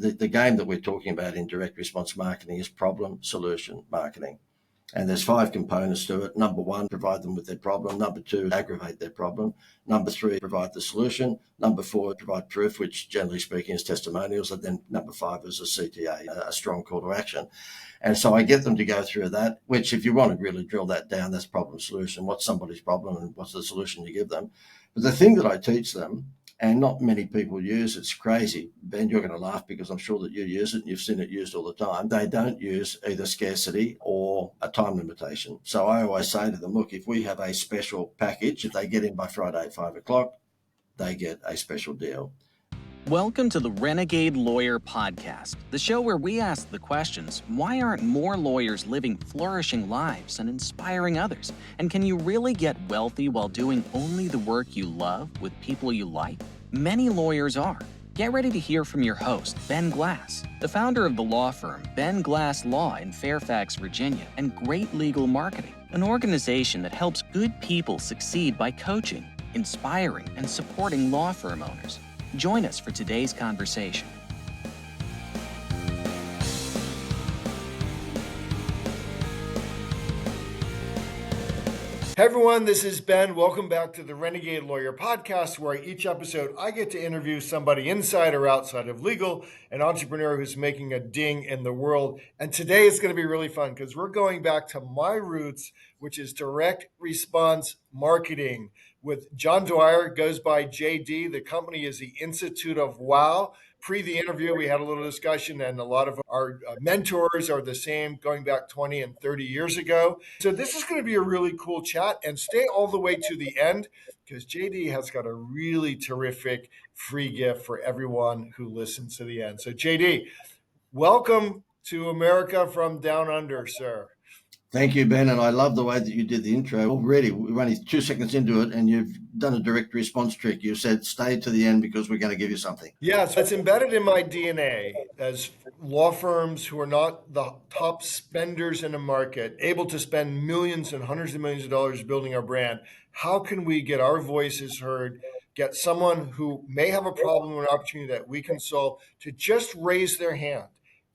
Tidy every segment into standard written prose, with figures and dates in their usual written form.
the game that we're talking about in direct response marketing is problem solution marketing. And there's 5 components to it. Number 1, provide them with their problem. Number 2, aggravate their problem. Number 3, provide the solution. Number 4, provide proof, which generally speaking is testimonials. And then number 5 is a CTA, a strong call to action. And so I get them to go through that, which if you want to really drill that down, that's problem solution. What's somebody's problem and what's the solution you give them? But the thing that I teach them, and not many people use, it's crazy. Ben, you're going to laugh because I'm sure that you use it and you've seen it used all the time. They don't use either scarcity or a time limitation. So I always say to them, look, if we have a special package, if they get in by Friday at 5 o'clock, they get a special deal. Welcome to the Renegade Lawyer Podcast, the show where we ask the questions, why aren't more lawyers living flourishing lives and inspiring others? And can you really get wealthy while doing only the work you love with people you like? Many lawyers are. Get ready to hear from your host, Ben Glass, the founder of the law firm Ben Glass Law in Fairfax, Virginia, and Great Legal Marketing, an organization that helps good people succeed by coaching, inspiring, and supporting law firm owners. Join us for today's conversation. Hey everyone, this is Ben. Welcome back to the Renegade Lawyer Podcast, where each episode I get to interview somebody inside or outside of legal, an entrepreneur who's making a ding in the world. And today is going to be really fun because we're going back to my roots, which is direct response marketing with John Dwyer, goes by JD. The company is the Institute of Wow. Pre the interview, we had a little discussion, and a lot of our mentors are the same, going back 20 and 30 years ago. So this is going to be a really cool chat, and stay all the way to the end because JD has got a really terrific free gift for everyone who listens to the end. So JD, welcome to America from Down Under, sir. Thank you, Ben, and I love the way that you did the intro. Already, we're only 2 seconds into it, and you've done a direct response trick. You said, stay to the end because we're going to give you something. Yes, it's embedded in my DNA as law firms who are not the top spenders in the market, able to spend millions and hundreds of millions of dollars building our brand. How can we get our voices heard, get someone who may have a problem or an opportunity that we can solve to just raise their hand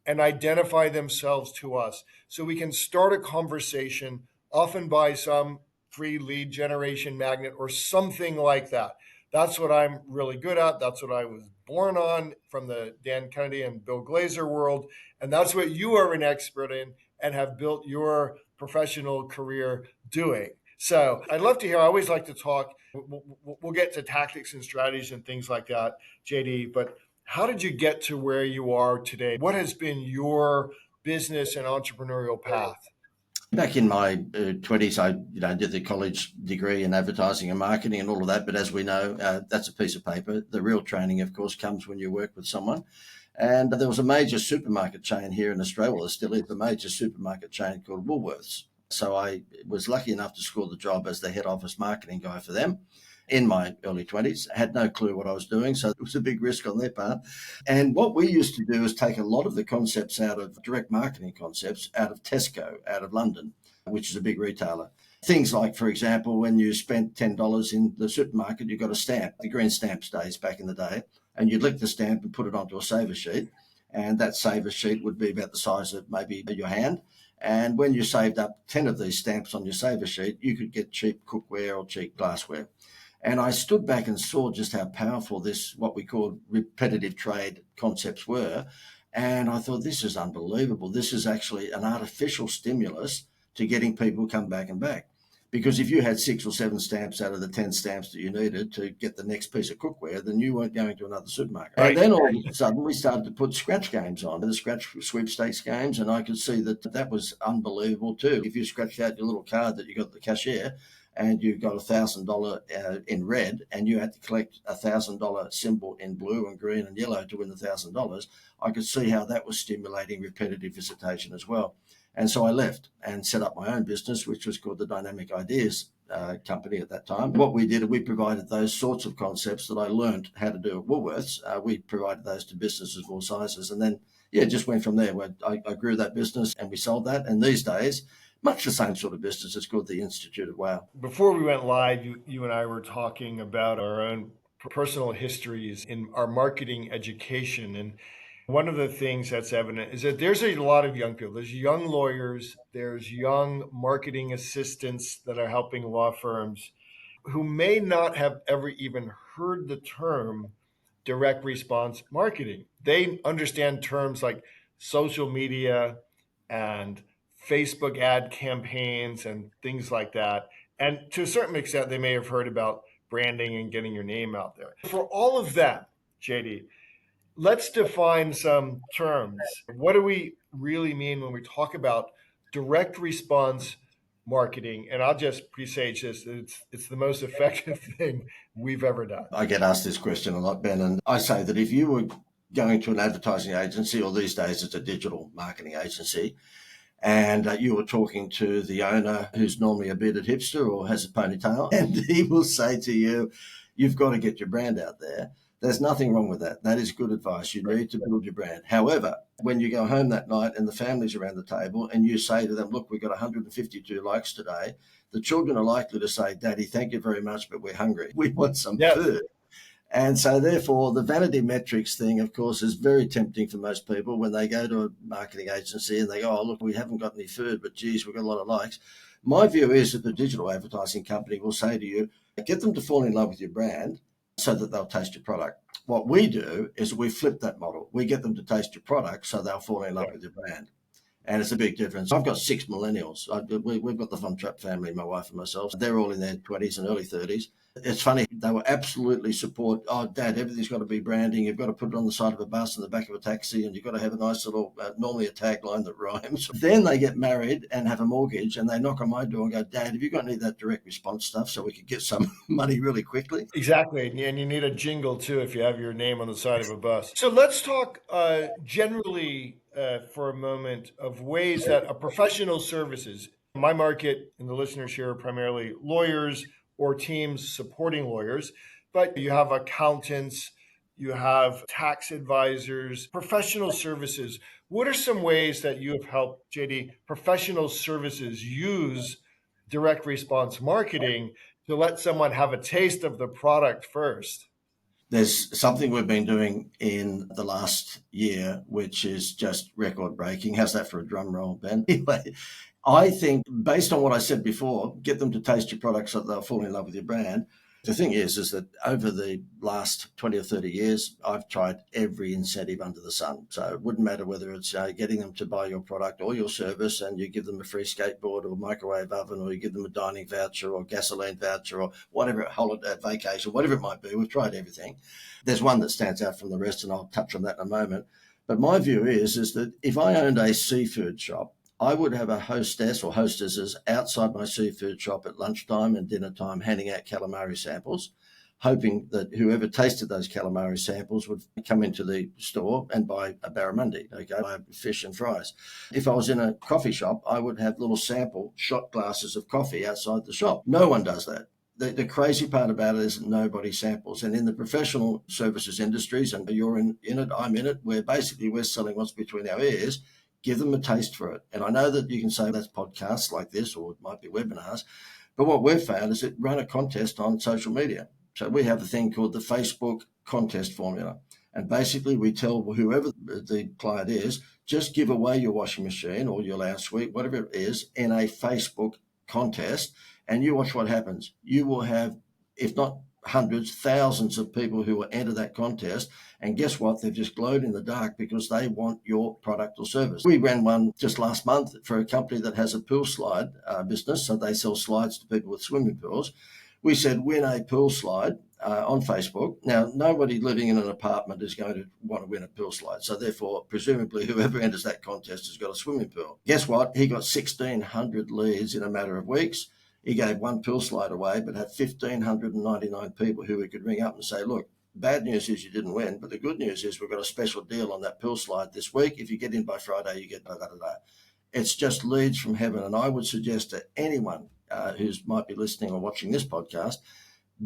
and identify themselves to us so we can start a conversation, often by some free lead generation magnet or something like that. That's what I'm really good at. That's what I was born on from the Dan Kennedy and Bill Glazer world. And that's what you are an expert in and have built your professional career doing. So I'd love to hear, I always like to talk, we'll get to tactics and strategies and things like that, JD, but how did you get to where you are today? What has been your business and entrepreneurial path? Back in my 20s, I did the college degree in advertising and marketing and all of that. But as we know, that's a piece of paper. The real training, of course, comes when you work with someone. And there was a major supermarket chain here in Australia. Well, there still is a major supermarket chain called Woolworths. So I was lucky enough to score the job as the head office marketing guy for them in my early 20s. I had no clue what I was doing, so it was a big risk on their part. And what we used to do is take a lot of the concepts out of direct marketing concepts out of Tesco, out of London, which is a big retailer. Things like, for example, when you spent $10 in the supermarket, you got a stamp, the green stamps days back in the day, and you'd lick the stamp and put it onto a saver sheet. And that saver sheet would be about the size of maybe your hand. And when you saved up 10 of these stamps on your saver sheet, you could get cheap cookware or cheap glassware. And I stood back and saw just how powerful this, what we call repetitive trade concepts were. And I thought, this is unbelievable. This is actually an artificial stimulus to getting people come back and back. Because if you had 6 or 7 stamps out of the 10 stamps that you needed to get the next piece of cookware, then you weren't going to another supermarket. Right. And then all of a sudden we started to put scratch games on, the scratch sweepstakes games, and I could see that was unbelievable too. If you scratched out your little card that you got at the cashier, and you got $1,000 in red, and you had to collect $1,000 symbol in blue and green and yellow to win the $1,000, I could see how that was stimulating repetitive visitation as well. And so I left and set up my own business, which was called the Dynamic Ideas company at that time. What we did, we provided those sorts of concepts that I learned how to do at Woolworths. We provided those to businesses of all sizes. And then, just went from there. Where I grew that business and we sold that. And these days, much the same sort of business. It's called the Institute of Wow. Before we went live, you and I were talking about our own personal histories in our marketing education. And One of the things that's evident is that there's a lot of young people. There's young lawyers, there's young marketing assistants that are helping law firms who may not have ever even heard the term direct response marketing. They understand terms like social media and Facebook ad campaigns and things like that. And to a certain extent, they may have heard about branding and getting your name out there. For all of that, JD, let's define some terms. What do we really mean when we talk about direct response marketing? And I'll just presage this, it's the most effective thing we've ever done. I get asked this question a lot, Ben, and I say that if you were going to an advertising agency, or these days it's a digital marketing agency, and you were talking to the owner who's normally a bearded hipster or has a ponytail, and he will say to you, you've got to get your brand out there. There's nothing wrong with that. That is good advice. You need to build your brand. However, when you go home that night and the family's around the table and you say to them, look, we've got 152 likes today, the children are likely to say, Daddy, thank you very much, but we're hungry. We want some food. And so therefore, the vanity metrics thing, of course, is very tempting for most people when they go to a marketing agency and they go, oh, look, we haven't got any food, but geez, we've got a lot of likes. My view is that the digital advertising company will say to you, get them to fall in love with your brand so that they'll taste your product. What we do is we flip that model. We get them to taste your product so they'll fall in love with your brand. And it's a big difference. I've got 6 millennials. We've got the Von Trapp family, my wife and myself. They're all in their 20s and early 30s. It's funny, they will absolutely support, oh, Dad, everything's got to be branding. You've got to put it on the side of a bus and the back of a taxi, and you've got to have a nice little, normally a tagline that rhymes. Then they get married and have a mortgage, and they knock on my door and go, Dad, have you got any of that direct response stuff so we could get some money really quickly? Exactly. And you need a jingle, too, if you have your name on the side of a bus. So let's talk generally for a moment of ways that a professional services, my market and the listeners here are primarily lawyers or teams supporting lawyers, but you have accountants, you have tax advisors, professional services. What are some ways that you have helped, JD, professional services use direct response marketing to let someone have a taste of the product first? There's something we've been doing in the last year, which is just record breaking. How's that for a drum roll, Ben? Anyway, I think based on what I said before, get them to taste your product so that they'll fall in love with your brand. The thing is that over the last 20 or 30 years, I've tried every incentive under the sun. So it wouldn't matter whether it's getting them to buy your product or your service and you give them a free skateboard or microwave oven, or you give them a dining voucher or gasoline voucher or whatever, holiday, vacation, whatever it might be. We've tried everything. There's one that stands out from the rest, and I'll touch on that in a moment. But my view is that if I owned a seafood shop, I would have a hostess or hostesses outside my seafood shop at lunchtime and dinner time handing out calamari samples, hoping that whoever tasted those calamari samples would come into the store and buy a barramundi, buy fish and fries. If I was in a coffee shop, I would have little sample shot glasses of coffee outside the shop. No one does that. The crazy part about it is nobody samples. And in the professional services industries, and you're in it, I'm in it, where basically we're selling what's between our ears, give them a taste for it. And I know that you can say that's podcasts like this, or it might be webinars, but what we've found is that run a contest on social media. So we have a thing called the Facebook contest formula. And basically we tell whoever the client is, just give away your washing machine or your lounge suite, whatever it is, in a Facebook contest, and you watch what happens. You will have, if not hundreds, thousands of people who will enter that contest. And guess what? They've just glowed in the dark because they want your product or service. We ran one just last month for a company that has a pool slide business. So they sell slides to people with swimming pools. We said, win a pool slide on Facebook. Now, nobody living in an apartment is going to want to win a pool slide. So therefore, presumably, whoever enters that contest has got a swimming pool. Guess what? He got 1,600 leads in a matter of weeks. He gave one pool slide away, but had 1,599 people who we could ring up and say, look, bad news is you didn't win, but the good news is we've got a special deal on that pool slide this week. If you get in by Friday, you get da-da-da-da. It's just leads from heaven. And I would suggest to anyone who might be listening or watching this podcast,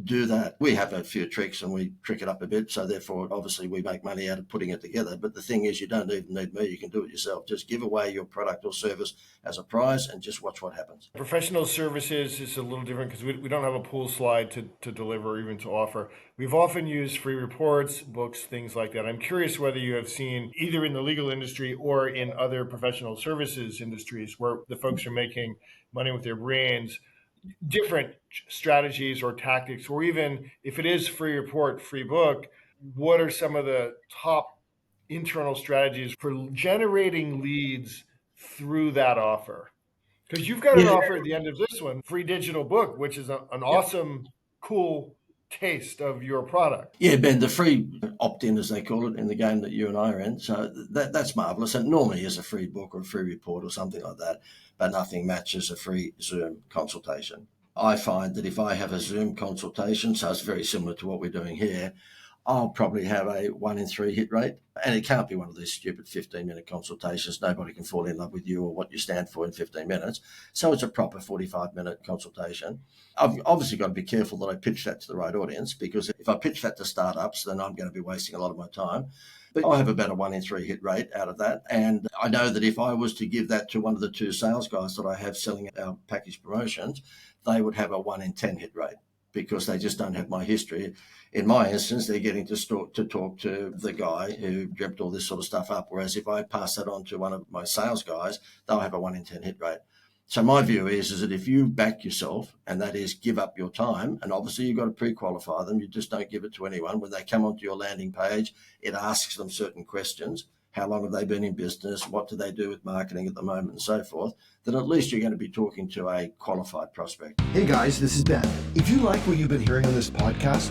do that. We have a few tricks and we trick it up a bit. So therefore, obviously, we make money out of putting it together. But the thing is, you don't even need me. You can do it yourself. Just give away your product or service as a prize and just watch what happens. Professional services is a little different because we don't have a pool slide to deliver or even to offer. We've often used free reports, books, things like that. I'm curious whether you have seen either in the legal industry or in other professional services industries where the folks are making money with their brains, different strategies or tactics, or even if it is free report, free book, what are some of the top internal strategies for generating leads through that offer? Because you've got an Yeah. offer at the end of this one, free digital book, which is an awesome, cool taste of your product. Yeah, Ben, the free opt-in, as they call it, in the game that you and I are in. So that's marvellous. And normally is a free book or a free report or something like that, but nothing matches a free Zoom consultation. I find that if I have a Zoom consultation, so it's very similar to what we're doing here, I'll probably have a 1 in 3 hit rate. And it can't be one of these stupid 15-minute consultations. Nobody can fall in love with you or what you stand for in 15 minutes. So it's a proper 45-minute consultation. I've obviously got to be careful that I pitch that to the right audience, because if I pitch that to startups, then I'm going to be wasting a lot of my time. But I have about a 1 in 3 hit rate out of that. And I know that if I was to give that to one of the 2 sales guys that I have selling our package promotions, they would have a 1 in 10 hit rate, because they just don't have my history. In my instance, they're getting to talk to the guy who dreamt all this sort of stuff up. Whereas if I pass that on to one of my sales guys, they'll have a 1 in 10 hit rate. So my view is that if you back yourself, and that is give up your time, and obviously you've got to pre-qualify them, you just don't give it to anyone. When they come onto your landing page, it asks them certain questions. How long have they been in business? What do they do with marketing at the moment, and so forth? Then at least you're going to be talking to a qualified prospect. Hey guys, this is Ben. If you like what you've been hearing on this podcast,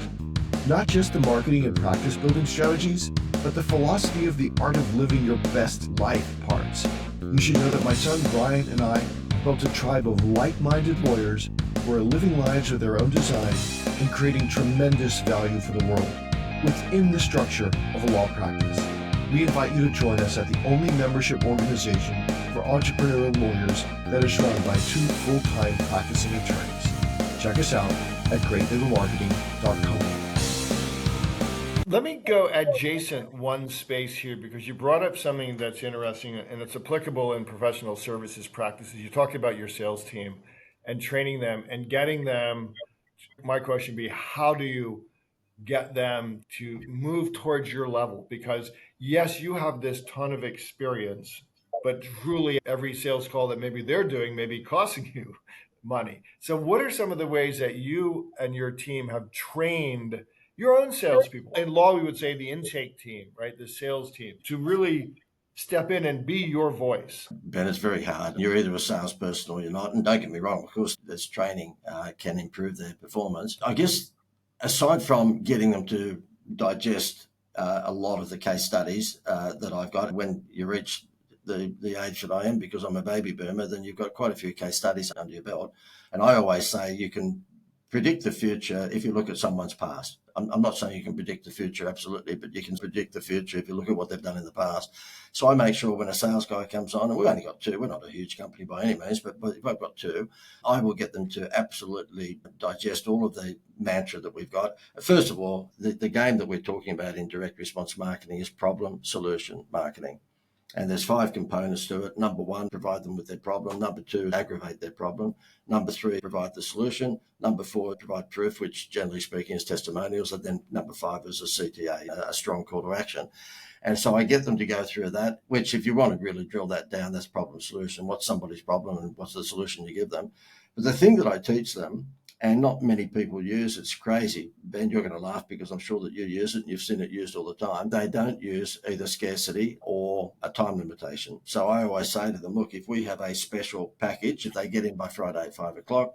not just the marketing and practice building strategies, but the philosophy of the art of living your best life parts, you should know that my son Brian and I built a tribe of like-minded lawyers who are living lives of their own design and creating tremendous value for the world within the structure of a law practice. We invite you to join us at the only membership organization for entrepreneurial lawyers that is run by 2 full-time practicing attorneys. Check us out at greatlegalmarketing.com. Let me go adjacent one space here, because you brought up something that's interesting and it's applicable in professional services practices. You talked about your sales team and training them and getting them. My question would be, how do you get them to move towards your level? Because yes, you have this ton of experience, but truly every sales call that maybe they're doing may be costing you money. So what are some of the ways that you and your team have trained your own salespeople? In law, we would say the intake team, right? The sales team, to really step in and be your voice. Ben, it's very hard. You're either a salesperson or you're not. And don't get me wrong, of course, this training can improve their performance. I guess aside from getting them to digest a lot of the case studies that I've got, when you reach the age that I am, because I'm a baby boomer, then you've got quite a few case studies under your belt. And I always say you can predict the future if you look at someone's past. I'm not saying you can predict the future, absolutely, but you can predict the future if you look at what they've done in the past. So I make sure when a sales guy comes on, and we've only got 2, we're not a huge company by any means, but if I've got 2, I will get them to absolutely digest all of the mantra that we've got. First of all, the game that we're talking about in direct response marketing is problem solution marketing. And there's 5 components to it. Number 1, provide them with their problem. Number 2, aggravate their problem. Number 3, provide the solution. Number 4, provide proof, which generally speaking is testimonials. And then number 5 is a CTA, a strong call to action. And so I get them to go through that, which if you want to really drill that down, that's problem solution. What's somebody's problem and what's the solution you give them? But the thing that I teach them, and not many people use, it's crazy. Ben, you're going to laugh because I'm sure that you use it and you've seen it used all the time. They don't use either scarcity or a time limitation. So I always say to them, look, if we have a special package, if they get in by Friday at 5 o'clock,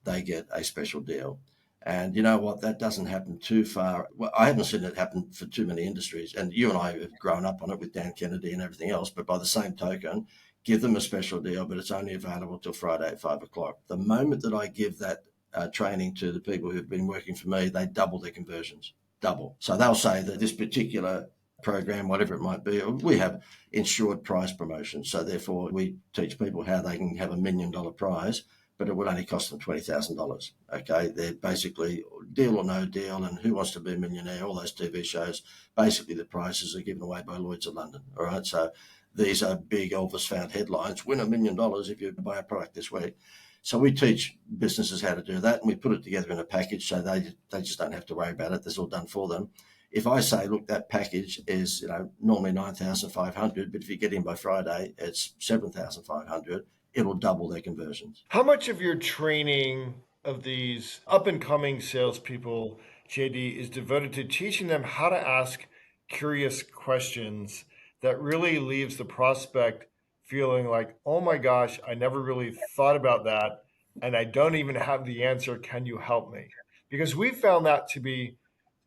they get a special deal. And you know what? That doesn't happen too far. Well, I haven't seen it happen for too many industries. And you and I have grown up on it with Dan Kennedy and everything else. But by the same token, give them a special deal, but it's only available till Friday at 5 o'clock. The moment that I give that training to the people who've been working for me, they double their conversions, double. So they'll say that this particular program, whatever it might be, we have insured prize promotions. So therefore we teach people how they can have $1 million prize but it would only cost them $20,000. Okay, they're basically Deal or No Deal and Who Wants to Be a Millionaire, all those TV shows. Basically, the prizes are given away by Lloyd's of London. All right, so these are big Elvis found headlines. Win $1 million if you buy a product this week. So we teach businesses how to do that, and we put it together in a package so they just don't have to worry about it. That's all done for them. If I say, look, that package is normally $9,500, but if you get in by Friday, it's $7,500. It'll double their conversions. How much of your training of these up-and-coming salespeople, JD, is devoted to teaching them how to ask curious questions that really leaves the prospect feeling like, oh my gosh, I never really thought about that, and I don't even have the answer. Can you help me? Because we found that to be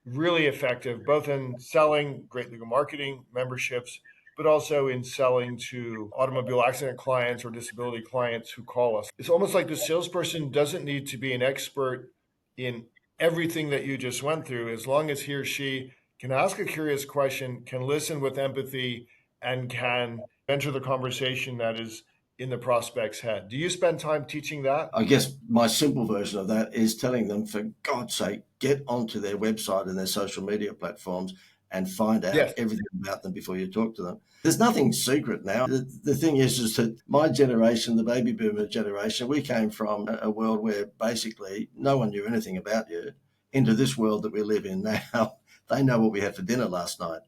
really effective, both in selling great legal marketing memberships, but also in selling to automobile accident clients or disability clients who call us. It's almost like the salesperson doesn't need to be an expert in everything that you just went through, as long as he or she can ask a curious question, can listen with empathy, and can enter the conversation that is in the prospect's head. Do you spend time teaching that? I guess my simple version of that is telling them, for God's sake, get onto their website and their social media platforms and find out everything about them before you talk to them. There's nothing secret now. The thing is that my generation, the baby boomer generation, we came from a world where basically no one knew anything about you into this world that we live in now. They know what we had for dinner last night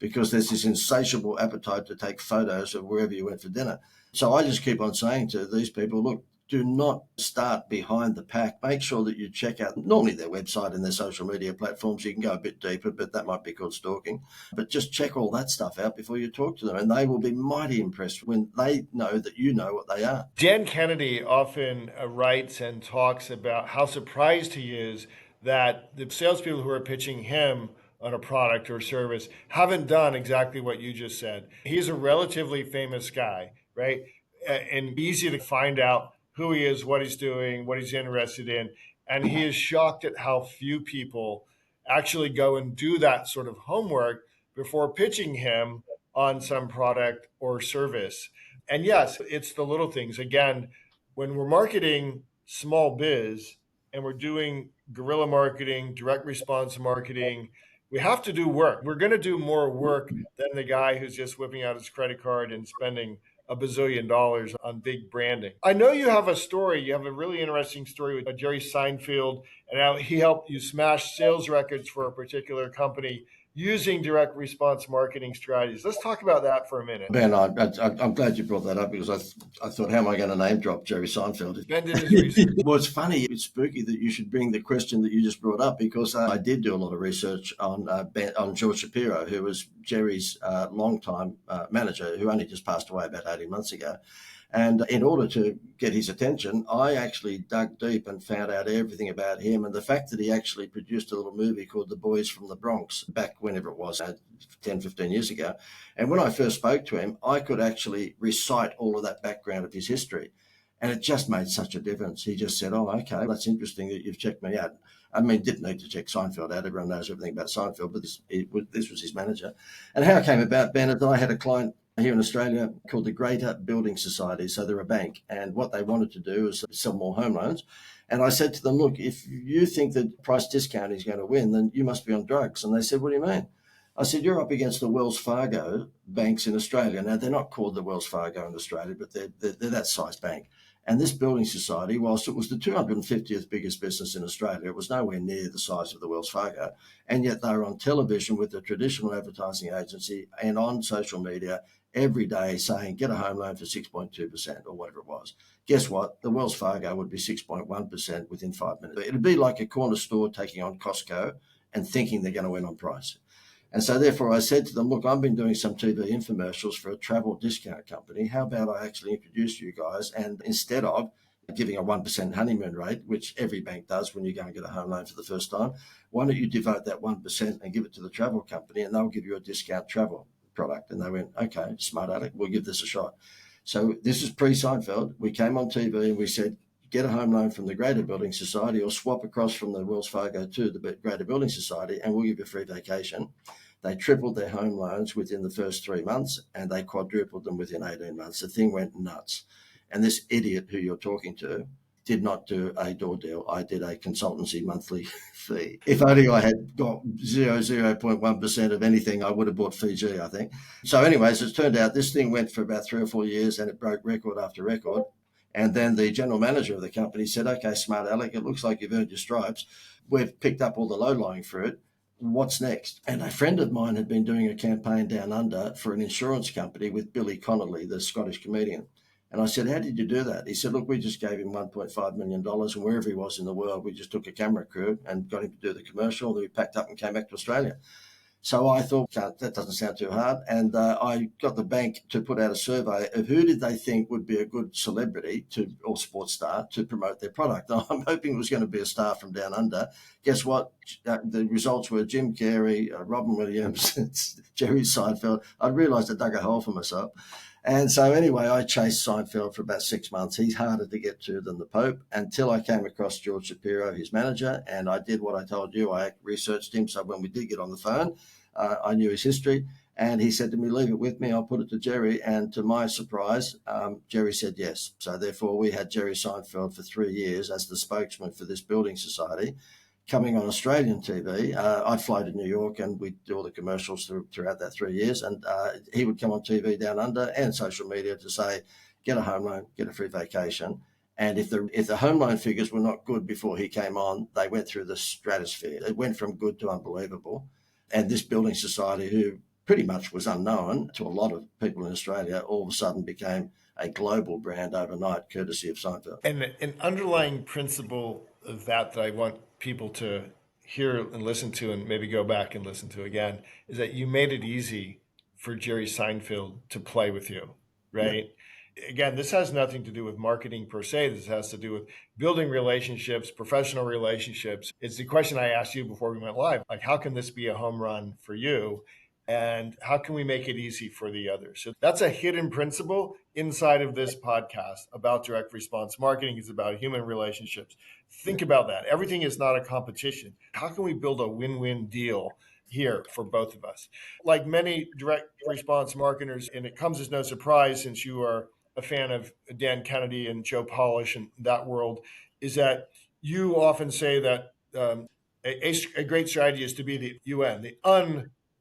because there's this insatiable appetite to take photos of wherever you went for dinner. So I just keep on saying to these people, look, do not start behind the pack. Make sure that you check out normally their website and their social media platforms. You can go a bit deeper, but that might be called stalking. But just check all that stuff out before you talk to them. And they will be mighty impressed when they know that you know what they are. Dan Kennedy often writes and talks about how surprised he is that the salespeople who are pitching him on a product or service haven't done exactly what you just said. He's a relatively famous guy, right? And easy to find out who he is, what he's doing, what he's interested in. And he is shocked at how few people actually go and do that sort of homework before pitching him on some product or service. And yes, it's the little things. Again, when we're marketing small biz and we're doing guerrilla marketing, direct response marketing, we have to do work. We're going to do more work than the guy who's just whipping out his credit card and spending $1 bazillion on big branding. I know you have a story. You have a really interesting story with Jerry Seinfeld and how he helped you smash sales records for a particular company using direct response marketing strategies. Let's talk about that for a minute. Ben, I'm glad you brought that up because I thought, how am I going to name drop Jerry Seinfeld? Ben did his research. Well, it's funny. It's spooky that you should bring the question that you just brought up because I did do a lot of research on George Shapiro, who was Jerry's longtime manager, who only just passed away about 18 months ago. And in order to get his attention, I actually dug deep and found out everything about him. And the fact that he actually produced a little movie called The Boys from the Bronx back whenever it was, 10, 15 years ago. And when I first spoke to him, I could actually recite all of that background of his history. And it just made such a difference. He just said, oh, okay, that's interesting that you've checked me out. I mean, didn't need to check Seinfeld out. Everyone knows everything about Seinfeld, but this was his manager. And how it came about, Ben, is I had a client here in Australia called the Greater Building Society. So they're a bank. And what they wanted to do is sell more home loans. And I said to them, look, if you think that price discounting is going to win, then you must be on drugs. And they said, what do you mean? I said, you're up against the Wells Fargo banks in Australia. Now, they're not called the Wells Fargo in Australia, but they're that size bank. And this building society, whilst it was the 250th biggest business in Australia, it was nowhere near the size of the Wells Fargo. And yet they were on television with a traditional advertising agency and on social media every day saying, get a home loan for 6.2% or whatever it was. Guess what? The Wells Fargo would be 6.1% within 5 minutes. It'd be like a corner store taking on Costco and thinking they're going to win on price. And so therefore I said to them, look, I've been doing some TV infomercials for a travel discount company. How about I actually introduce you guys? And instead of giving a 1% honeymoon rate, which every bank does when you go and get a home loan for the first time, why don't you devote that 1% and give it to the travel company and they'll give you a discount travel product. And they went, okay, smart aleck, we'll give this a shot. So this is pre-Seinfeld. We came on TV and we said, get a home loan from the Greater Building Society or swap across from the Wells Fargo to the Greater Building Society and we'll give you a free vacation. They tripled their home loans within the first 3 months and they quadrupled them within 18 months. The thing went nuts. And this idiot who you're talking to did not do a door deal. I did a consultancy monthly fee. If only I had got 0.1% of anything, I would have bought Fiji, I think. So anyways, it turned out this thing went for about 3 or 4 years and it broke record after record. And then the general manager of the company said, okay, smart Alec, it looks like you've earned your stripes. We've picked up all the low-lying fruit. What's next? And a friend of mine had been doing a campaign down under for an insurance company with Billy Connolly, the Scottish comedian. And I said, how did you do that? He said, look, we just gave him $1.5 million and wherever he was in the world, we just took a camera crew and got him to do the commercial. Then we packed up and came back to Australia. So I thought, that doesn't sound too hard. And I got the bank to put out a survey of who did they think would be a good celebrity or sports star to promote their product. And I'm hoping it was going to be a star from down under. Guess what? The results were Jim Carrey, Robin Williams, Jerry Seinfeld. I realised I dug a hole for myself. And so anyway, I chased Seinfeld for about 6 months. He's harder to get to than the Pope until I came across George Shapiro, his manager, and I did what I told you. I researched him. So when we did get on the phone, I knew his history. And he said to me, leave it with me. I'll put it to Jerry. And to my surprise, Jerry said yes. So therefore, we had Jerry Seinfeld for 3 years as the spokesman for this building society, coming on Australian TV. I'd fly to New York and we'd do all the commercials throughout that 3 years. And he would come on TV down under and social media to say, get a home loan, get a free vacation. And if the home loan figures were not good before he came on, they went through the stratosphere. It went from good to unbelievable. And this building society, who pretty much was unknown to a lot of people in Australia, all of a sudden became a global brand overnight, courtesy of Seinfeld. And an underlying principle of that I want people to hear and listen to and maybe go back and listen to again is that you made it easy for Jerry Seinfeld to play with you, right? Yeah. Again, this has nothing to do with marketing per se. This has to do with building relationships, professional relationships. It's the question I asked you before we went live, like, how can this be a home run for you? And how can we make it easy for the others? So that's a hidden principle inside of this podcast about direct response marketing. It's about human relationships. Think about that. Everything is not a competition. How can we build a win-win deal here for both of us? Like many direct response marketers, and it comes as no surprise since you are a fan of Dan Kennedy and Joe Polish and that world, is that you often say that a great strategy is to be the UN, the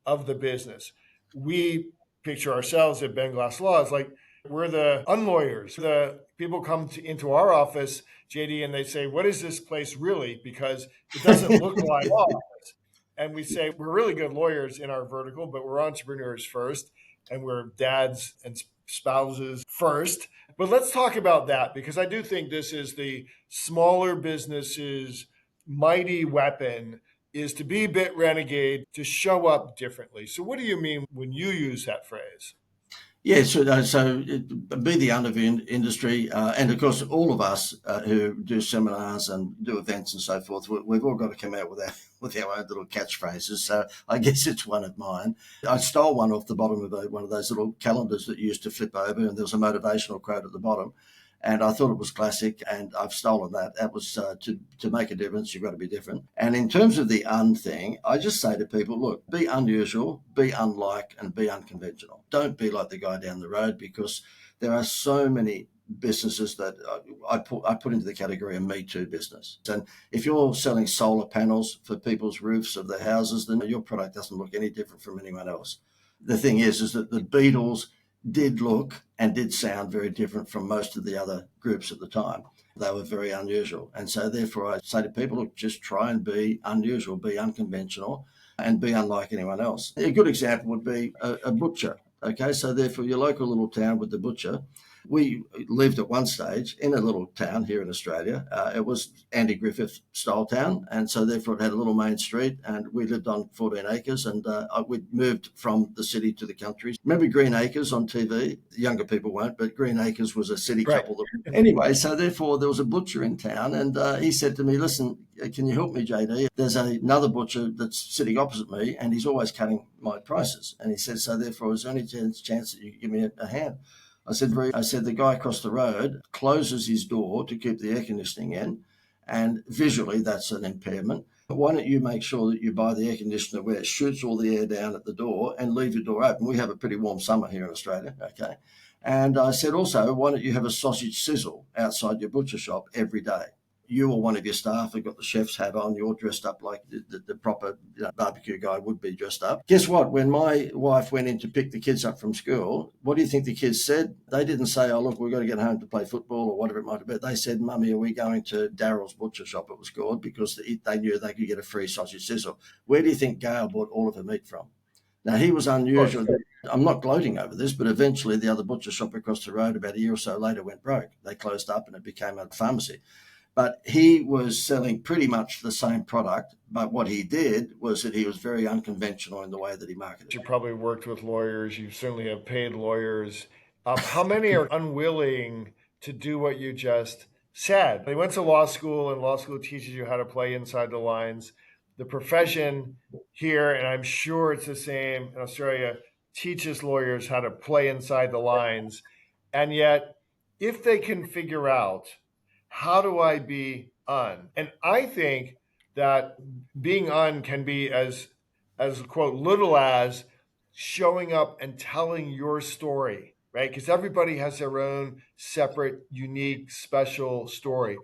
of the business. We picture ourselves at Ben Glass Law as like we're the unlawyers. The people come into our office, JD, and they say, what is this place really? Because it doesn't look like law office. And we say, we're really good lawyers in our vertical, but we're entrepreneurs first, and we're dads and spouses first. But let's talk about that, because I do think this is the smaller businesses' mighty weapon, is to be a bit renegade, to show up differently. So what do you mean when you use that phrase? Yeah, so be the under industry. And of course, all of us who do seminars and do events and so forth, we've all got to come out with our own little catchphrases. So I guess it's one of mine. I stole one off the bottom of one of those little calendars that you used to flip over, and there was a motivational quote at the bottom. And I thought it was classic, and I've stolen that. That was to make a difference, you've got to be different. And in terms of the thing, I just say to people, look, be unusual, be unlike, and be unconventional. Don't be like the guy down the road, because there are so many businesses that I put into the category of Me Too business. And if you're selling solar panels for people's roofs of their houses, then your product doesn't look any different from anyone else. The thing is that the Beatles did look and did sound very different from most of the other groups at the time. They were very unusual. And so therefore I say to people, look, just try and be unusual, be unconventional, and be unlike anyone else. A good example would be a butcher. Okay, so therefore your local little town with the butcher. We lived at one stage in a little town here in Australia. It was Andy Griffith style town, and so therefore it had a little main street, and we lived on 14 acres, and we moved from the city to the country. Remember Green Acres on TV? Younger people won't, but Green Acres was a city couple. Right. Anyway, so therefore there was a butcher in town, and he said to me, listen, can you help me, JD? There's another butcher that's sitting opposite me, and he's always cutting my prices. And he said, so therefore is there any chance that you give me a hand? I said, the guy across the road closes his door to keep the air conditioning in, and visually that's an impairment. Why don't you make sure that you buy the air conditioner where it shoots all the air down at the door and leave your door open? We have a pretty warm summer here in Australia, okay? And I said also, why don't you have a sausage sizzle outside your butcher shop every day? You or one of your staff have got the chef's hat on, you're dressed up like the proper barbecue guy would be dressed up. Guess what? When my wife went in to pick the kids up from school, what do you think the kids said? They didn't say, oh, look, we've got to get home to play football or whatever it might have been. They said, Mummy, are we going to Daryl's Butcher Shop, it was called, because they knew they could get a free sausage sizzle. Where do you think Gail bought all of her meat from? Now, he was unusual. I'm not gloating over this, but eventually the other butcher shop across the road about a year or so later went broke. They closed up and it became a pharmacy. But he was selling pretty much the same product. But what he did was that he was very unconventional in the way that he marketed. You probably worked with lawyers. You certainly have paid lawyers. How many are unwilling to do what you just said? They went to law school, and law school teaches you how to play inside the lines. The profession here, and I'm sure it's the same in Australia, teaches lawyers how to play inside the lines. And yet, if they can figure out, how do I be un? And I think that being un can be as quote little as showing up and telling your story, right? Because everybody has their own separate, unique, special story.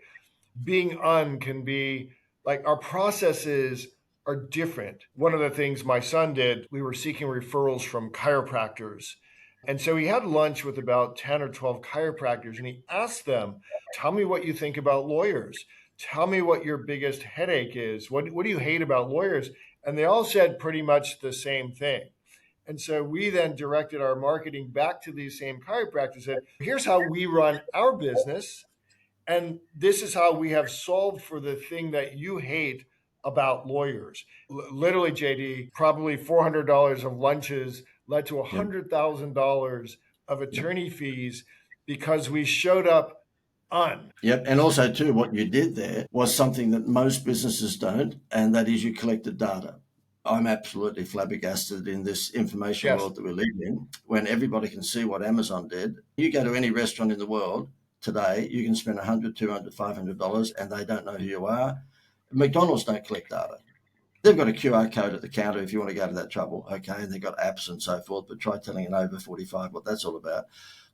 Being un can be like our processes are different. One of the things my son did, we were seeking referrals from chiropractors. And so he had lunch with about 10 or 12 chiropractors, and he asked them, tell me what you think about lawyers. Tell me what your biggest headache is. What do you hate about lawyers? And they all said pretty much the same thing. And so we then directed our marketing back to these same chiropractors and said, here's how we run our business. And this is how we have solved for the thing that you hate about lawyers. Literally, JD, probably $400 of lunches led to $100,000 of attorney fees because we showed up on. Yep. And also, too, what you did there was something that most businesses don't, and that is you collected data. I'm absolutely flabbergasted in this information world that we live in, when everybody can see what Amazon did. You go to any restaurant in the world today, you can spend $100, $200, $500, and they don't know who you are. McDonald's don't collect data. They've got a QR code at the counter if you want to go to that trouble, okay, and they've got apps and so forth, but try telling an over 45 what that's all about.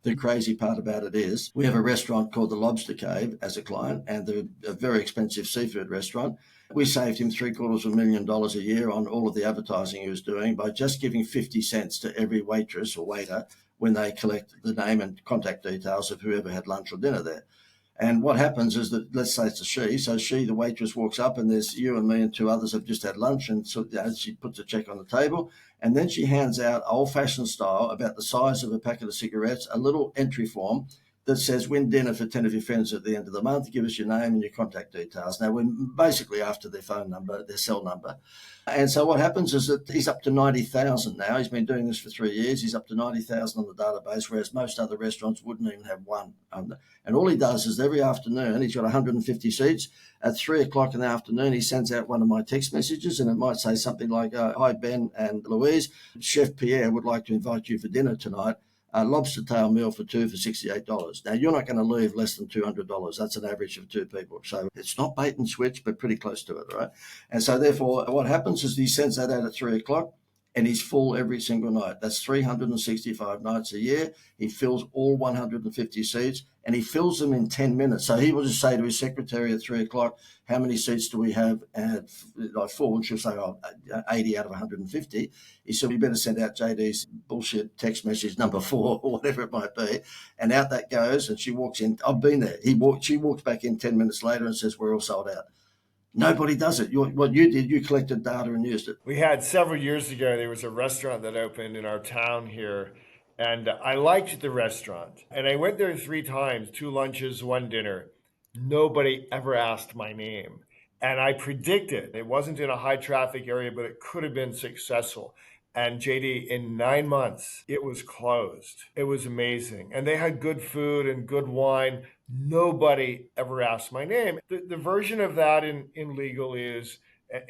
The crazy part about it is we have a restaurant called the Lobster Cave as a client, and they're a very expensive seafood restaurant. We saved him $750,000 a year on all of the advertising he was doing by just giving 50 cents to every waitress or waiter when they collect the name and contact details of whoever had lunch or dinner there. And what happens is that, let's say it's a she, so she, the waitress, walks up and there's you and me and two others have just had lunch, and so she puts a check on the table, and then she hands out old-fashioned style, about the size of a packet of cigarettes, a little entry form that says win dinner for 10 of your friends at the end of the month, give us your name and your contact details. Now, we're basically after their phone number, their cell number. And so what happens is that he's up to 90,000 now. He's been doing this for 3 years. He's up to 90,000 on the database, whereas most other restaurants wouldn't even have one. And all he does is every afternoon, he's got 150 seats. At 3 o'clock in the afternoon, he sends out one of my text messages, and it might say something like, hi, Ben and Louise, Chef Pierre would like to invite you for dinner tonight. A lobster tail meal for two for $68. Now, you're not going to leave less than $200. That's an average of two people. So it's not bait and switch, but pretty close to it, right? And so therefore, what happens is he sends that out at 3 o'clock, and he's full every single night. That's 365 nights a year. He fills all 150 seats, and he fills them in 10 minutes. So he will just say to his secretary at 3 o'clock, how many seats do we have? And full, and she'll say, 80 out of 150. He said, you better send out JD's bullshit text message number 4 or whatever it might be. And out that goes, and she walks in. I've been there. She walks back in 10 minutes later and says, we're all sold out. Nobody does it. What you did, you collected data and used it. We had several years ago, there was a restaurant that opened in our town here, and I liked the restaurant. And I went there 3 times, 2 lunches, 1 dinner. Nobody ever asked my name. And I predicted it wasn't in a high traffic area, but it could have been successful. And JD, in 9 months, it was closed. It was amazing. And they had good food and good wine. Nobody ever asked my name. The version of that in legal is,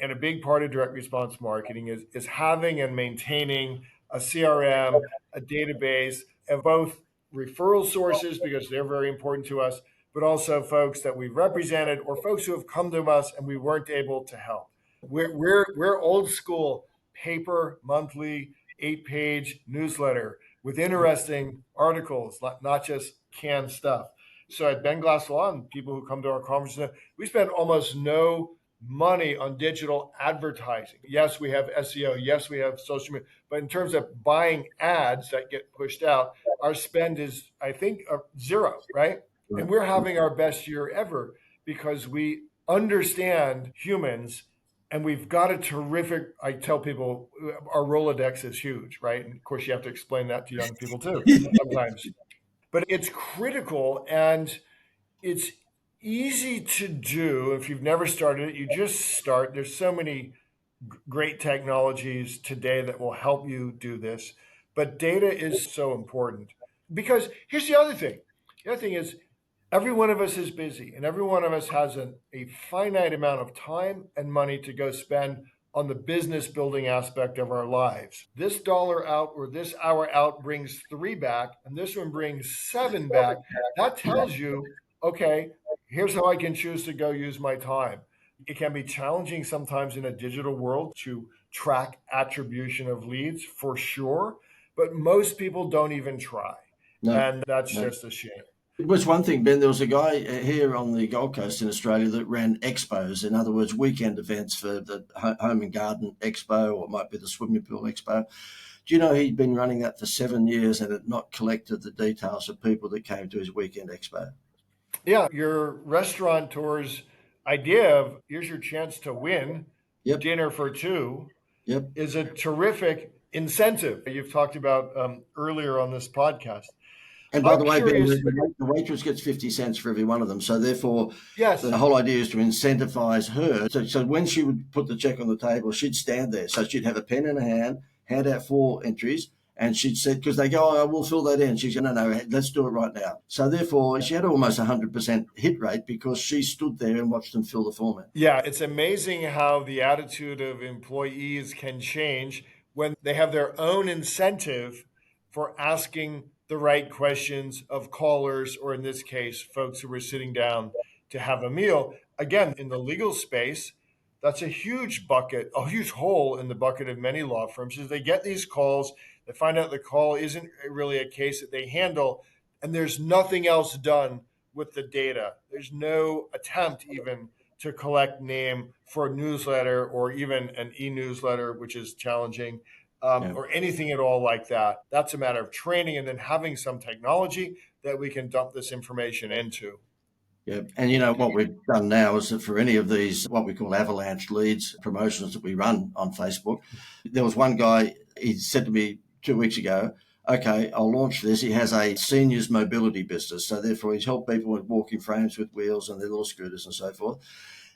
and a big part of direct response marketing is having and maintaining a CRM, a database of both referral sources, because they're very important to us, but also folks that we've represented or folks who have come to us and we weren't able to help. We're old school paper monthly 8-page newsletter with interesting articles, not just canned stuff. So at Ben Glass Law, and people who come to our conferences, we spend almost no money on digital advertising. Yes, we have SEO. Yes, we have social media. But in terms of buying ads that get pushed out, our spend is, I think, zero, right? And we're having our best year ever because we understand humans and we've got a terrific, I tell people, our Rolodex is huge, right? And of course, you have to explain that to young people too sometimes. But it's critical and it's easy to do. If you've never started it, you just start. There's so many great technologies today that will help you do this. But data is so important because here's the other thing. The other thing is every one of us is busy and every one of us has a finite amount of time and money to go spend on the business building aspect of our lives. This dollar out or this hour out brings 3 back and this one brings 7 back. That tells you, okay, here's how I can choose to go use my time. It can be challenging sometimes in a digital world to track attribution of leads for sure, but most people don't even try. No, and that's no. just a shame. It was one thing, Ben. There was a guy here on the Gold Coast in Australia that ran expos, in other words, weekend events for the Home and Garden Expo, or it might be the Swimming Pool Expo. Do you know he'd been running that for 7 years and had not collected the details of people that came to his weekend expo? Yeah, your restaurateur's idea of here's your chance to win Yep. dinner for 2 Yep. is a terrific incentive you've talked about earlier on this podcast. And by I'm the way, Ben, curious. the waitress gets 50 cents for every one of them. So therefore, Yes. the whole idea is to incentivize her. So when she would put the check on the table, she'd stand there. So she'd have a pen in her hand out 4 entries. And she'd said, because they go, oh, we'll fill that in. She said, no, let's do it right now. So therefore, she had almost 100% hit rate because she stood there and watched them fill the form in. Yeah, it's amazing how the attitude of employees can change when they have their own incentive for asking the right questions of callers, or in this case, folks who were sitting down to have a meal. Again, in the legal space, that's a huge bucket, a huge hole in the bucket of many law firms is they get these calls, they find out the call isn't really a case that they handle, and there's nothing else done with the data. There's no attempt even to collect name for a newsletter or even an e-newsletter, which is challenging, or anything at all like that. That's a matter of training and then having some technology that we can dump this information into. Yeah. And you know what we've done now is that for any of these, what we call avalanche leads promotions that we run on Facebook, there was one guy, he said to me 2 weeks ago, okay, I'll launch this. He has a seniors mobility business. So therefore he's helped people with walking frames with wheels and their little scooters and so forth.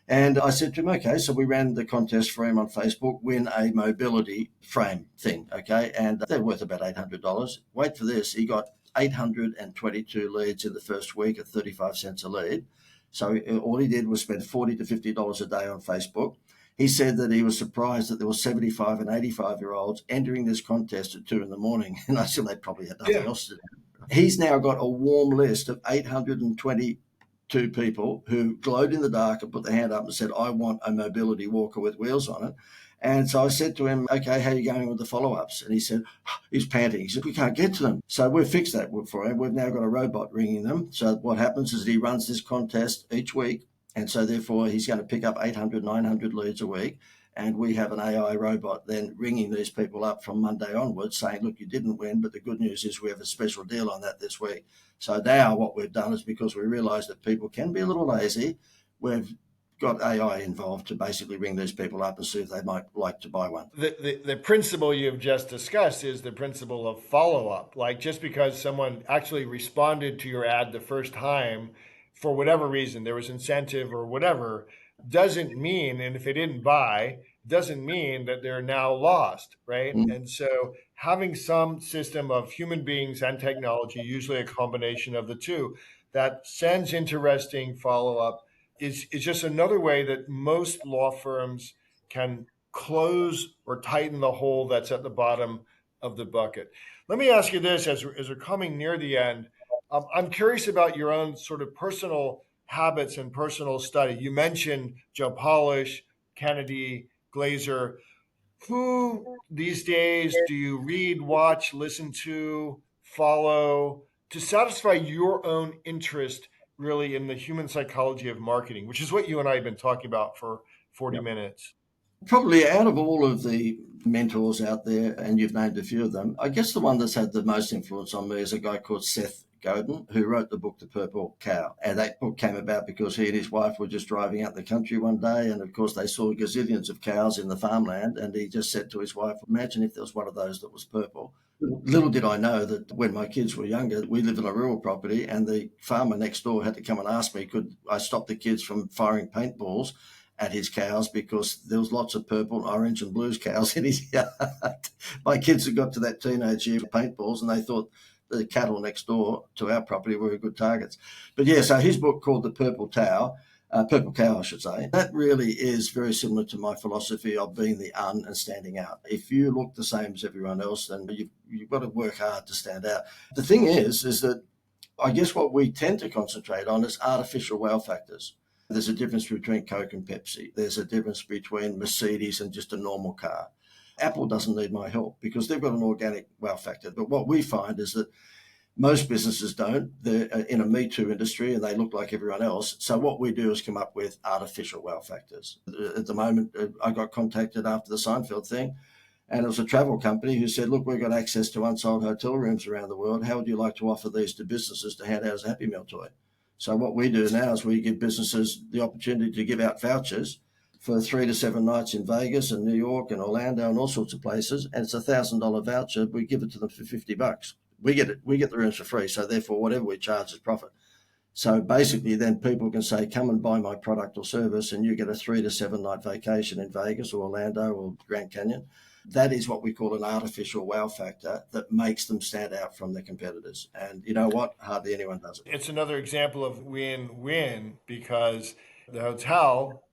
And I said to him, okay, so we ran the contest for him on Facebook, win a mobility frame thing, okay? And they're worth about $800. Wait for this. He got 822 leads in the first week at 35 cents a lead. So all he did was spend $40 to $50 a day on Facebook. He said that he was surprised that there were 75 and 85-year-olds entering this contest at 2 a.m. And I said they probably had nothing else to do. He's now got a warm list of 822 people who glowed in the dark and put their hand up and said, I want a mobility walker with wheels on it. And so I said to him, okay, how are you going with the follow-ups? And he said, he's panting. He said, we can't get to them. So we've fixed that for him. We've now got a robot ringing them. So what happens is he runs this contest each week. And so therefore he's going to pick up 800, 900 leads a week. And we have an AI robot then ringing these people up from Monday onwards saying, look, you didn't win, but the good news is we have a special deal on that this week. So now what we've done is because we realize that people can be a little lazy, we've got AI involved to basically ring these people up and see if they might like to buy one. The principle you've just discussed is the principle of follow-up. Like just because someone actually responded to your ad the first time for whatever reason, there was incentive or whatever, doesn't mean, and if they didn't buy, doesn't mean that they're now lost, right? Mm-hmm. And so having some system of human beings and technology, usually a combination of the two, that sends interesting follow-up is just another way that most law firms can close or tighten the hole that's at the bottom of the bucket. Let me ask you this as we're coming near the end. I'm curious about your own sort of personal habits and personal study. You mentioned Joe Polish, Kennedy, Glazer. Who these days do you read, watch, listen to? follow to satisfy your own interest really in the human psychology of marketing, which is what you and I have been talking about for 40 minutes? Probably out of all of the mentors out there, and you've named a few of them, I guess the one that's had the most influence on me is a guy called Seth Godin, who wrote the book The Purple Cow. And that book came about because he and his wife were just driving out the country one day, and of course they saw gazillions of cows in the farmland, and he just said to his wife, imagine if there was one of those that was purple. Little did I know that when my kids were younger, we lived on a rural property, and the farmer next door had to come and ask me, could I stop the kids from firing paintballs at his cows, because there was lots of purple, orange and blues cows in his yard. My kids had got to that teenage year with paintballs, and they thought the cattle next door to our property were good targets. But yeah, so his book called The Purple Cow, I should say, that really is very similar to my philosophy of being the and standing out. If you look the same as everyone else, then you've got to work hard to stand out. The thing is that I guess what we tend to concentrate on is artificial wow factors. There's a difference between Coke and Pepsi. There's a difference between Mercedes and just a normal car. Apple doesn't need my help because they've got an organic wow factor. But what we find is that most businesses don't. They're in a Me Too industry and they look like everyone else. So what we do is come up with artificial wow factors. At the moment, I got contacted after the Seinfeld thing, and it was a travel company who said, look, we've got access to unsold hotel rooms around the world. How would you like to offer these to businesses to hand out as a Happy Meal toy? So what we do now is we give businesses the opportunity to give out vouchers for 3 to 7 nights in Vegas and New York and Orlando and all sorts of places. And it's $1,000 voucher. We give it to them for $50. We get the rooms for free. So therefore, whatever we charge is profit. So basically, then people can say, come and buy my product or service, and you get a 3 to 7 night vacation in Vegas or Orlando or Grand Canyon. That is what we call an artificial wow factor that makes them stand out from their competitors. And you know what? Hardly anyone does it. It's another example of win-win because the hotel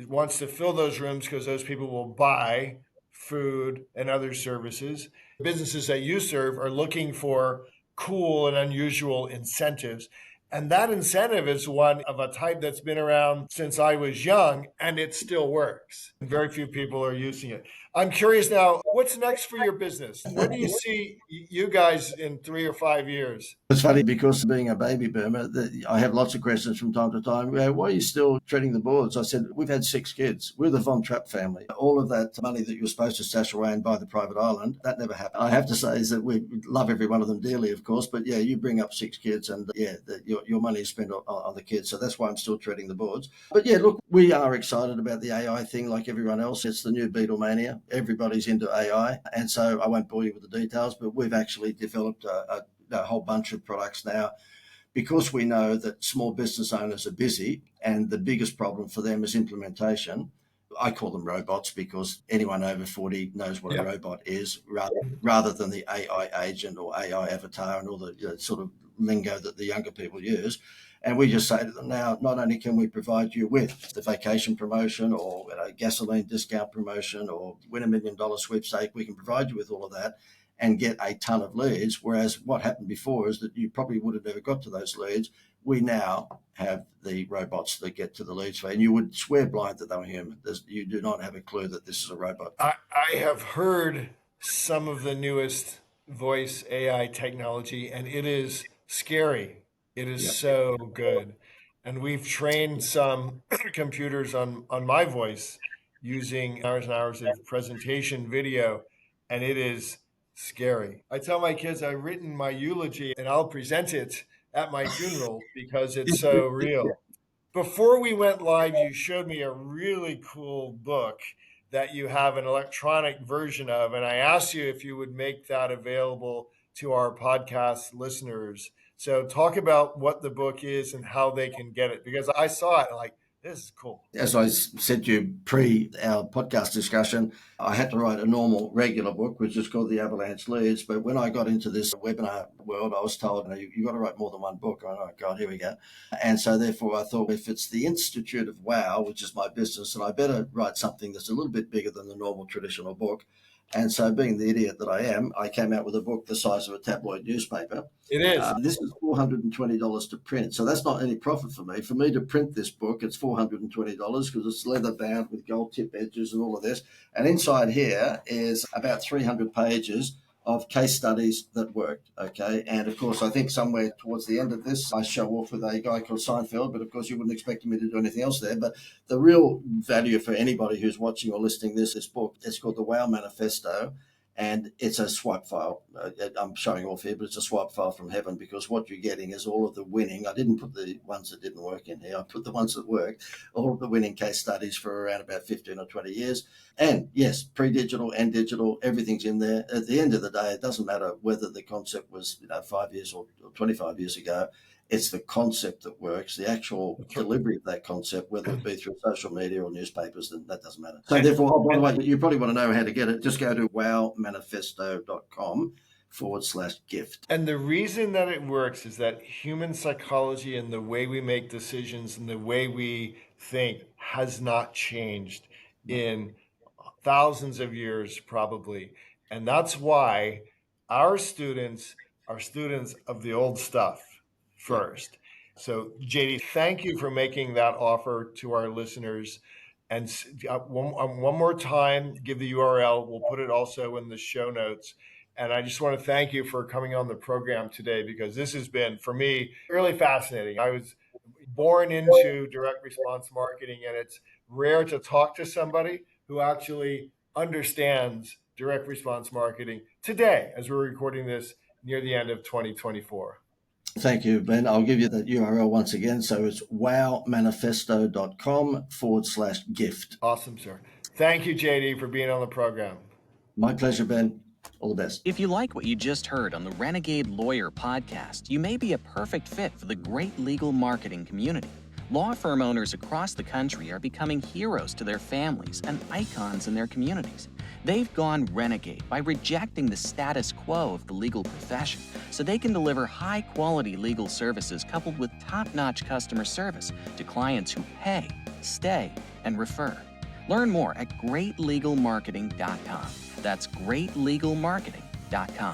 wants to fill those rooms because those people will buy food and other services. Businesses that you serve are looking for cool and unusual incentives. And that incentive is one of a type that's been around since I was young, and it still works. Very few people are using it. I'm curious now, what's next for your business? Where do you see you guys in 3 or 5 years? It's funny because being a baby boomer, I have lots of questions from time to time. Why are you still treading the boards? I said, we've had 6 kids. We're the Von Trapp family. All of that money that you're supposed to stash away and buy the private island, that never happened. I have to say is that we love every one of them dearly, of course. But yeah, you bring up 6 kids and your money is spent on the kids. So that's why I'm still treading the boards. But yeah, look, we are excited about the AI thing like everyone else. It's the new Beatlemania. Everybody's into AI. And so I won't bore you with the details, but we've actually developed a whole bunch of products now because we know that small business owners are busy and the biggest problem for them is implementation. I call them robots because anyone over 40 knows what a robot is rather than the AI agent or AI avatar and all the sort of lingo that the younger people use. And we just say to them now, not only can we provide you with the vacation promotion or gasoline discount promotion or win $1 million sweepstake, we can provide you with all of that and get a ton of leads. Whereas what happened before is that you probably would have never got to those leads. We now have the robots that get to the leads for, and you would swear blind that they were human. You do not have a clue that this is a robot. I have heard some of the newest voice AI technology, and it is scary. It is so good. And we've trained some computers on my voice using hours and hours of presentation video, and it is scary. I tell my kids I've written my eulogy and I'll present it at my funeral because it's so real. Before we went live, you showed me a really cool book that you have an electronic version of, and I asked you if you would make that available to our podcast listeners. So talk about what the book is and how they can get it, because I saw it like, this is cool. As I said to you pre our podcast discussion, I had to write a normal, regular book, which is called The Avalanche Leads. But when I got into this webinar world, I was told, you've got to write more than one book. Oh, God, here we go. And so therefore I thought, if it's the Institute of Wow, which is my business, then I better write something that's a little bit bigger than the normal traditional book. And so being the idiot that I am, I came out with a book the size of a tabloid newspaper. It is. This is $420 to print. So that's not any profit for me. For me to print this book, it's $420 because it's leather bound with gold tip edges and all of this. And inside here is about 300 pages of case studies that worked, okay? And of course, I think somewhere towards the end of this, I show off with a guy called Seinfeld, but of course you wouldn't expect me to do anything else there. But the real value for anybody who's watching or listening to this book, it's called the Wow Manifesto, and it's a swipe file. I'm showing off here, but it's a swipe file from heaven, because what you're getting is all of the winning. I didn't put the ones that didn't work in here. I put the ones that worked, all of the winning case studies for around about 15 or 20 years. And yes, pre-digital and digital, everything's in there. At the end of the day, it doesn't matter whether the concept was 5 years or 25 years ago. It's the concept that works, the actual delivery of that concept, whether it be through social media or newspapers, then that doesn't matter. So therefore, oh, by the way, you probably want to know how to get it. Just go to wowmanifesto.com/gift. And the reason that it works is that human psychology and the way we make decisions and the way we think has not changed in thousands of years, probably. And that's why our students are students of the old stuff first. So, JD, thank you for making that offer to our listeners. And one more time, give the URL. We'll put it also in the show notes. And I just want to thank you for coming on the program today, because this has been, for me, really fascinating. I was born into direct response marketing, and it's rare to talk to somebody who actually understands direct response marketing today, as we're recording this near the end of 2024. Thank you, Ben. I'll give you the URL once again. So it's wowmanifesto.com/gift. Awesome, sir. Thank you, JD, for being on the program. My pleasure, Ben. All the best. If you like what you just heard on the Renegade Lawyer Podcast, you may be a perfect fit for the great legal marketing community. Law firm owners across the country are becoming heroes to their families and icons in their communities. They've gone renegade by rejecting the status quo of the legal profession so they can deliver high-quality legal services coupled with top-notch customer service to clients who pay, stay, and refer. Learn more at greatlegalmarketing.com. That's greatlegalmarketing.com.